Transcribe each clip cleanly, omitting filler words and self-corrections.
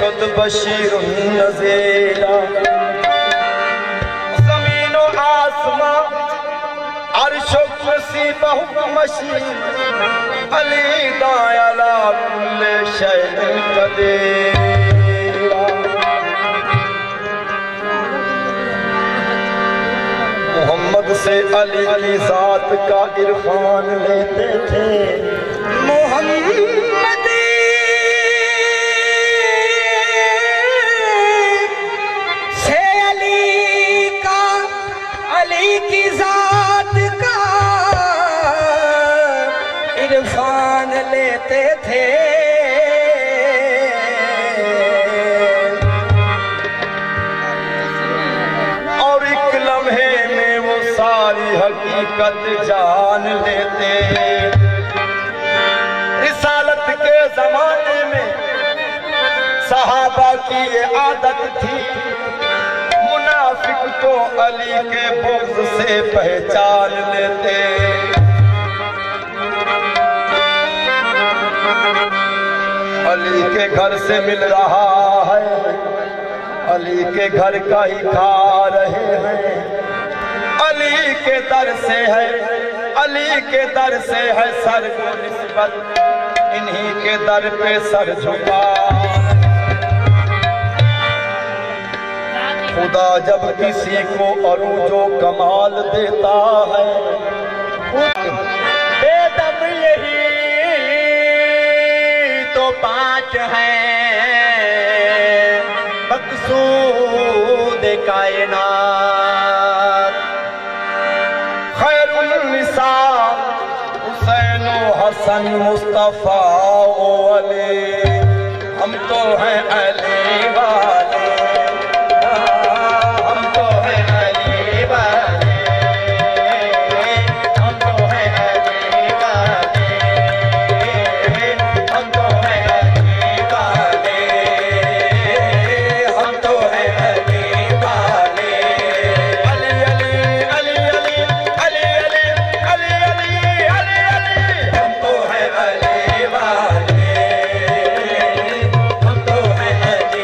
शुद बशीरुन नज़ीरा। ज़मीन व आसमां अर्श व कुर्सी बहुमशी अली दायला कुल्ले शैइन कदीरा। मोहम्मद से अली की जात का इरफान लेते थे। मोहम्मद से अली का, अली की जात का इरफान लेते थे। और एक लम्हे में वो सारी हकीकत जान लेते। रिसालत के जमाने में सहाबा की ये आदत थी, मुनाफिक को अली के बुग़्ज़ से पहचान लेते। अली के घर से मिल रहा है, अली के घर का ही खा रहे हैं। अली के दर से है, अली के दर से है सर को निस्बत, इन्हीं के दर पे सर झुका। खुदा जब किसी को अरूजो कमाल देता है, बेदम यही तो पांच हैं मकसूद कायनात। खैरुल निसा हुसैन हसन मुस्तफा ओ अली, हम तो हैं अली वाले, हम तो हैं अली वाले, हम तो हैं अली वाले, हम तो हैं अली वाले, हम तो हैं अली वाले। अली अली अली अली अली अली अली अली अली, हम तो हैं अली वाले, हम तो हैं अली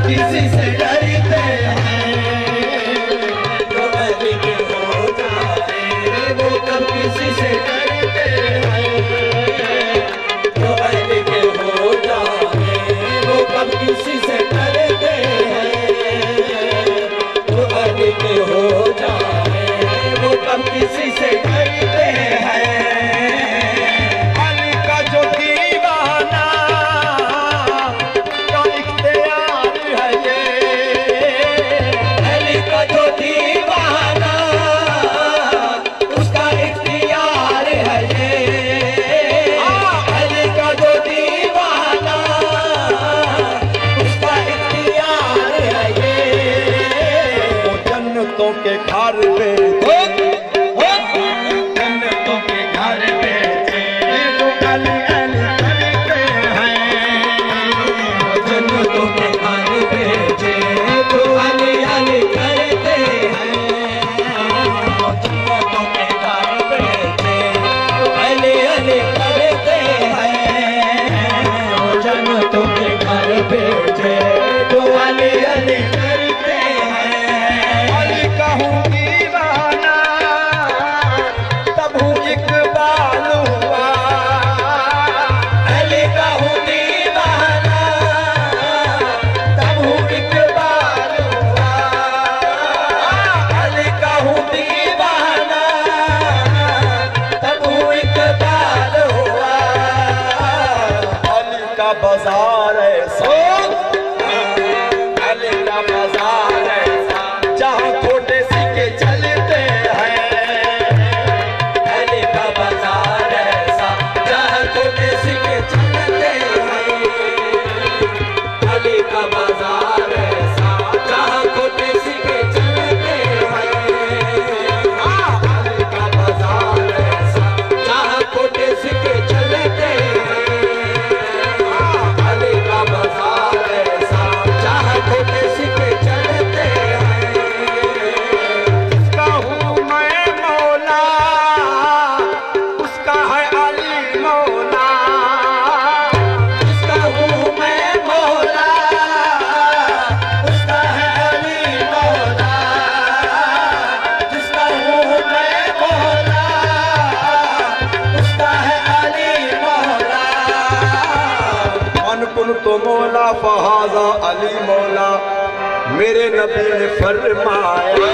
किसी से डरते हैं, जो अली के हो जाए वो कब किसी से डरते हैं, जो अली के हो जाए वो कब किसी से डरते हैं, जो अली के हो जाए वो कब किसी से डरते हैं। अली का जो दीवाना का इख्तियार है ये, अली का जो दीवाना उसका इख्तियार है ये, अली का जो दीवाना उसका इख्तियार है ये। वो जन्नतों के घर पे, जन्नतों के घर पे जो अली अली करते हैं, जन्नतों के घर भेजे तो अली अली करते हैं, जन्नतों के घर भेजे तो अली अली करते हैं, जन्नतों के घर भेजे तो अली अली करते हैं। अली का हूँ दीवाना तब हूँ इकबाल हुआ, अली का हूँ दीवाना तब हूँ इकबाल हुआ, अली का हूँ दीवाना तब हूँ इकबाल हुआ। अली का बाजार ऐसा, अली का बाजार ऐसा जहाँ छोटे सिक्के चलते हैं, अली का बाजार ऐसा जहाँ छोटे सिक्के चलते हैं, अली का बाजार ऐसा जहाँ छोटे सिक्के चलते हैं, अली का बाजार ऐसा जहाँ छोटे सिक्के चलते हैं, अली का बाजार ऐसा जहाँ छोटे सिक्के चलते हैं। उसका हूँ मैं मौला, उसका है अली मौला, उसका हूँ मैं मौला, उसका है अली मौला, जिसका हूँ मैं मौला, उसका है अली मौला। मन कुन तो मौला फहाजा अली मौला, मेरे नबी ने फरमाया